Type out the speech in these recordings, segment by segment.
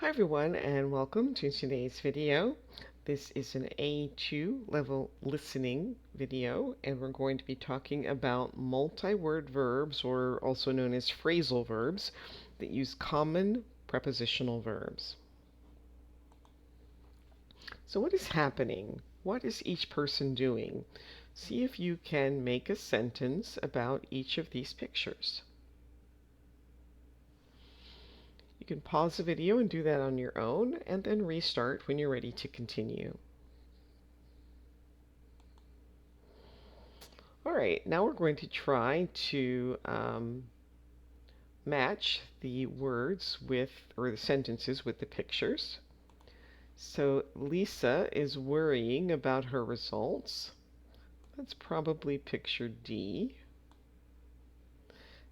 Hi everyone and welcome to today's video. This is an A2-level listening video and we're going to be talking about multi-word verbs, or also known as phrasal verbs, that use common prepositional verbs. So what is happening? What is each person doing? See if you can make a sentence about each of these pictures. You can pause the video and do that on your own, and then restart when you're ready to continue. Alright, now we're going to try to match the words with, or the sentences with the pictures. So Lisa is worrying about her results. That's probably picture D.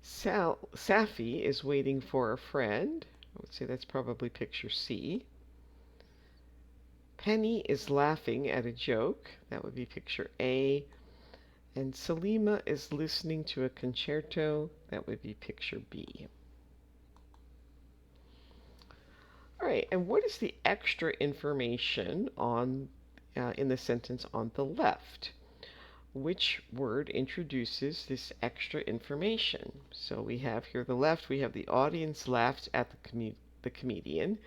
Safi is waiting for a friend. I would say that's probably picture C. Penny is laughing at a joke. That would be picture A. And Salima is listening to a concerto. That would be picture B. All right, and what is the extra information on in the sentence on the left? Which word introduces this extra information? So we have here the left, we have the audience laughed at the comedian,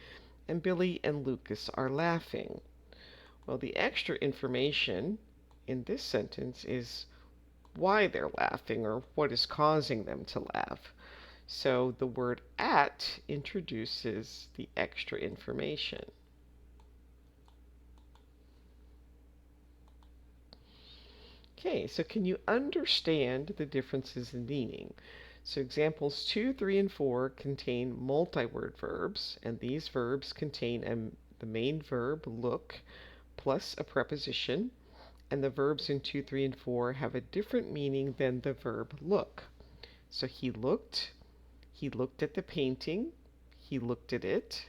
and Billy and Lucas are laughing. Well, the extra information in this sentence is why they're laughing, or what is causing them to laugh. So the word at introduces the extra information. Okay, so can you understand the differences in meaning? So examples 2, 3, and 4 contain multi-word verbs, and these verbs contain the main verb, look, plus a preposition, and the verbs in 2, 3, and 4 have a different meaning than the verb look. So he looked at the painting, he looked at it,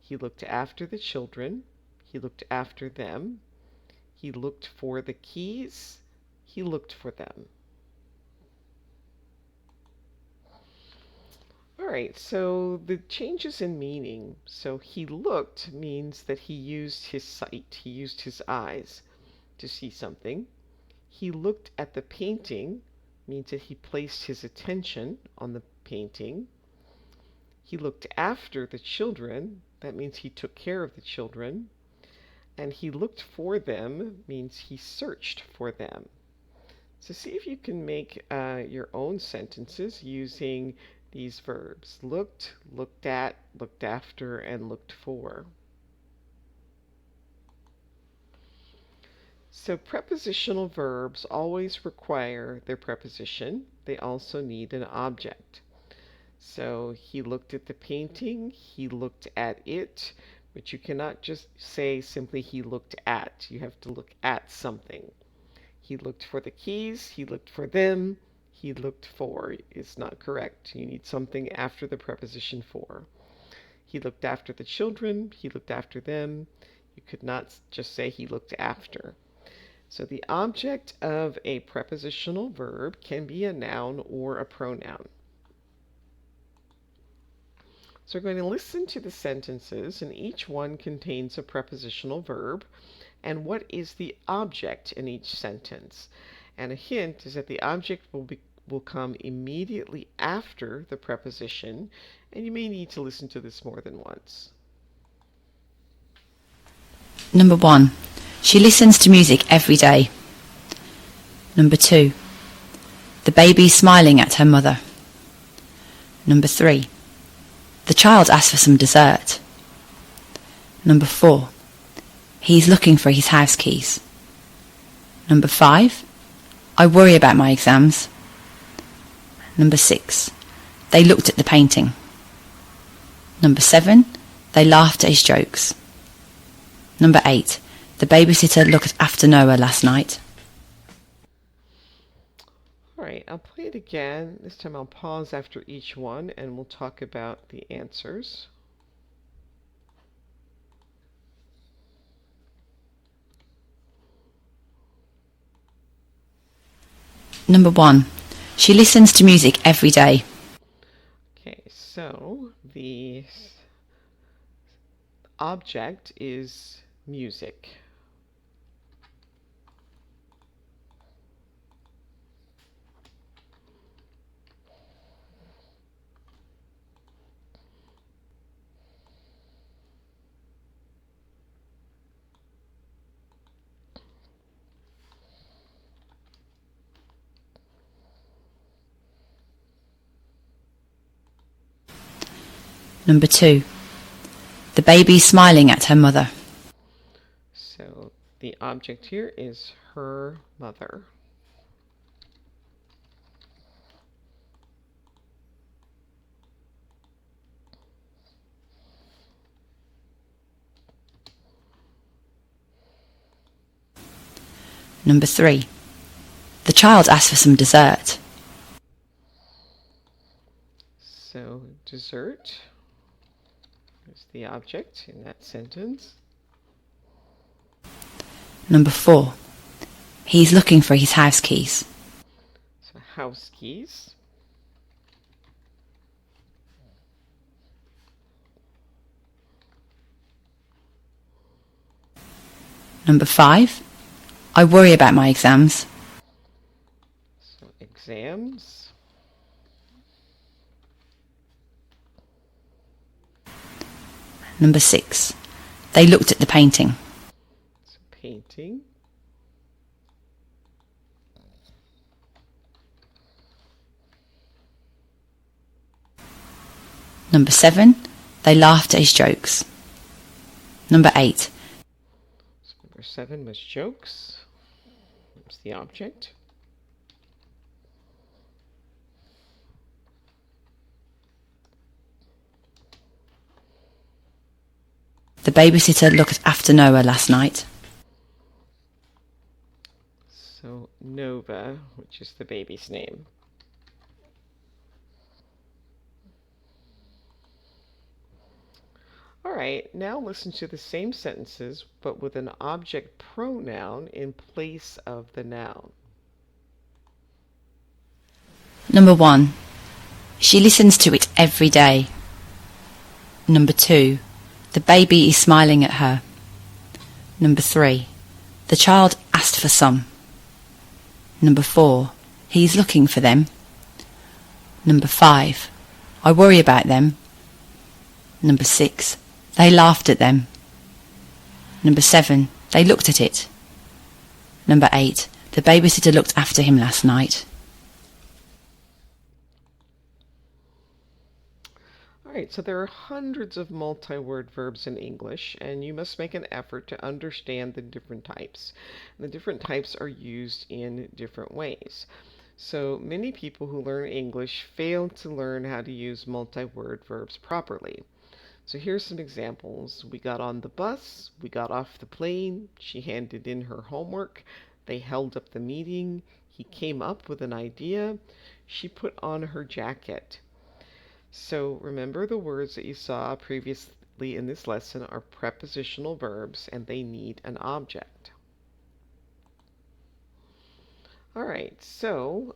he looked after the children, he looked after them, he looked for the keys, he looked for them. Alright, so the changes in meaning. So he looked means that he used his sight, he used his eyes to see something. He looked at the painting means that he placed his attention on the painting. He looked after the children, that means he took care of the children. And he looked for them means he searched for them. So see if you can make your own sentences using these verbs: looked, looked at, looked after, and looked for. So prepositional verbs always require their preposition. They also need an object. So he looked at the painting, he looked at it, but you cannot just say simply he looked at. You have to look at something. He looked for the keys, he looked for them, he looked for is not correct. You need something after the preposition for. He looked after the children, he looked after them. You could not just say he looked after. So the object of a prepositional verb can be a noun or a pronoun. So we're going to listen to the sentences, and each one contains a prepositional verb. And what is the object in each sentence? And a hint is that the object will come immediately after the preposition, and you may need to listen to this more than once. Number 1. She listens to music every day. Number 2. The baby's smiling at her mother. Number 3. The child asks for some dessert. Number 4. He's looking for his house keys. Number 5. I worry about my exams. Number 6. They looked at the painting. Number 7. They laughed at his jokes. Number 8. The babysitter looked after Noah last night. Alright, I'll play it again. This time I'll pause after each one and we'll talk about the answers. Number 1. She listens to music every day. Okay, so the object is music. Number 2. The baby smiling at her mother. So the object here is her mother. Number 3. The child asked for some dessert. So dessert is the object in that sentence. Number 4. He's looking for his house keys. So house keys. Number 5. I worry about my exams. So exams. Number 6. They looked at the painting. So painting. Number 7. They laughed at his jokes. Number 8. So number 7 was jokes. That's the object. The babysitter looked after Noah last night. So Nova, which is the baby's name. All right, now listen to the same sentences, but with an object pronoun in place of the noun. Number 1. She listens to it every day. Number 2. The baby is smiling at her. Number 3. The child asked for some. Number 4. He's looking for them. Number 5. I worry about them. Number 6. They laughed at them. Number 7. They looked at it. Number 8. The babysitter looked after him last night. All right, so there are hundreds of multi-word verbs in English, and you must make an effort to understand the different types. The different types are used in different ways. So many people who learn English fail to learn how to use multi-word verbs properly. So here's some examples. We got on the bus, we got off the plane, she handed in her homework, they held up the meeting, he came up with an idea, she put on her jacket. So remember, the words that you saw previously in this lesson are prepositional verbs and they need an object. All right, so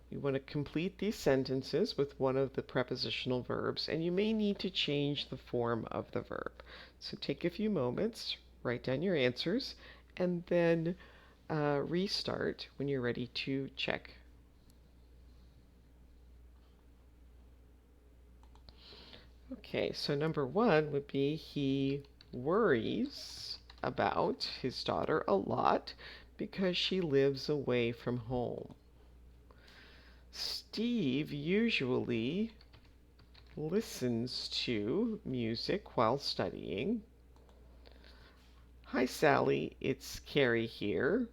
you want to complete these sentences with one of the prepositional verbs, and you may need to change the form of the verb. So take a few moments, write down your answers, and then restart when you're ready to check. Okay, so number 1 would be he worries about his daughter a lot because she lives away from home. Steve usually listens to music while studying. Hi Sally, it's Carrie here.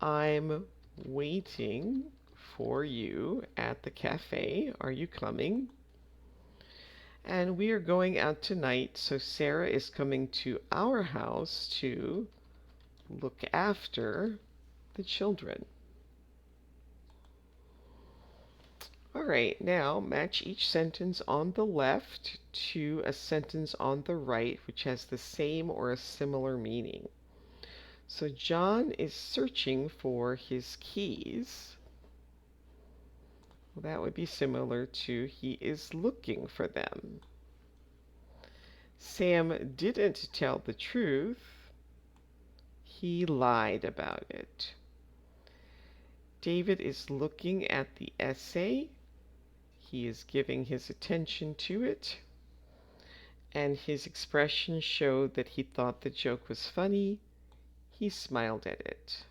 I'm waiting for you at the cafe. Are you coming? And we are going out tonight, so Sarah is coming to our house to look after the children. All right, now match each sentence on the left to a sentence on the right which has the same or a similar meaning. So John is searching for his keys. Well, that would be similar to he is looking for them. Sam didn't tell the truth. He lied about it. David is looking at the essay. He is giving his attention to it. And his expression showed that he thought the joke was funny. He smiled at it.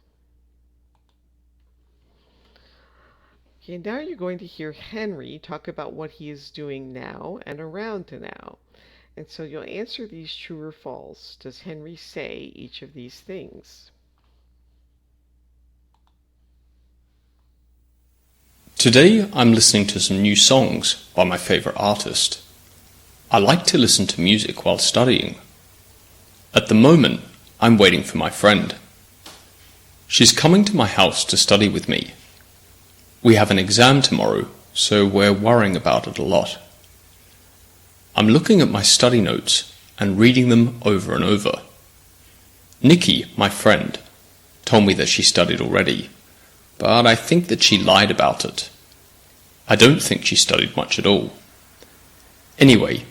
Okay, now you're going to hear Henry talk about what he is doing now and around now. And so you'll answer these true or false. Does Henry say each of these things? Today I'm listening to some new songs by my favourite artist. I like to listen to music while studying. At the moment, I'm waiting for my friend. She's coming to my house to study with me. We have an exam tomorrow, so we're worrying about it a lot. I'm looking at my study notes and reading them over and over. Nikki, my friend, told me that she studied already, but I think that she lied about it. I don't think she studied much at all. Anyway,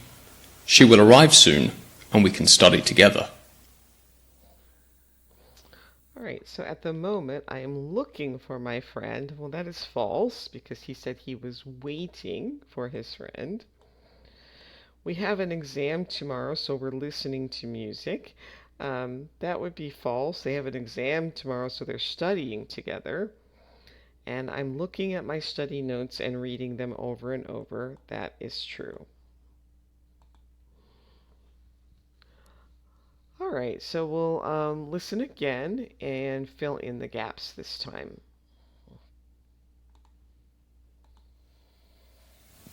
she will arrive soon and we can study together. All right, so at the moment I am looking for my friend. Well, that is false because he said he was waiting for his friend. We have an exam tomorrow, so we're listening to music. That would be false. They have an exam tomorrow, so they're studying together. And I'm looking at my study notes and reading them over and over. That is true. All right, so we'll listen again and fill in the gaps this time.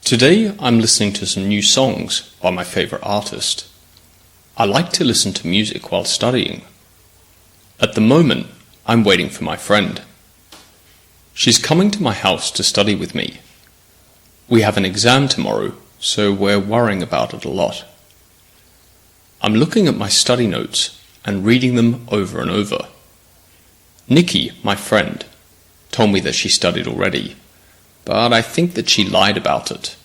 Today I'm listening to some new songs by my favourite artist. I like to listen to music while studying. At the moment, I'm waiting for my friend. She's coming to my house to study with me. We have an exam tomorrow, so we're worrying about it a lot. I'm looking at my study notes and reading them over and over. Nikki, my friend, told me that she studied already, but I think that she lied about it.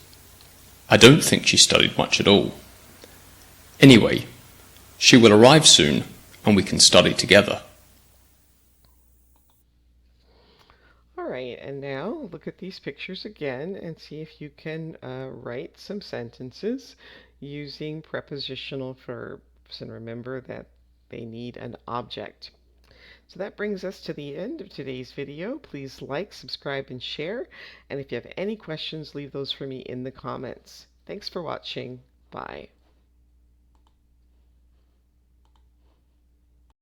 I don't think she studied much at all. Anyway, she will arrive soon and we can study together. All right, and now look at these pictures again and see if you can write some sentences using prepositional verbs. And remember that they need an object. So that brings us to the end of today's video. Please like, subscribe, and share. And if you have any questions, leave those for me in the comments. Thanks for watching. Bye.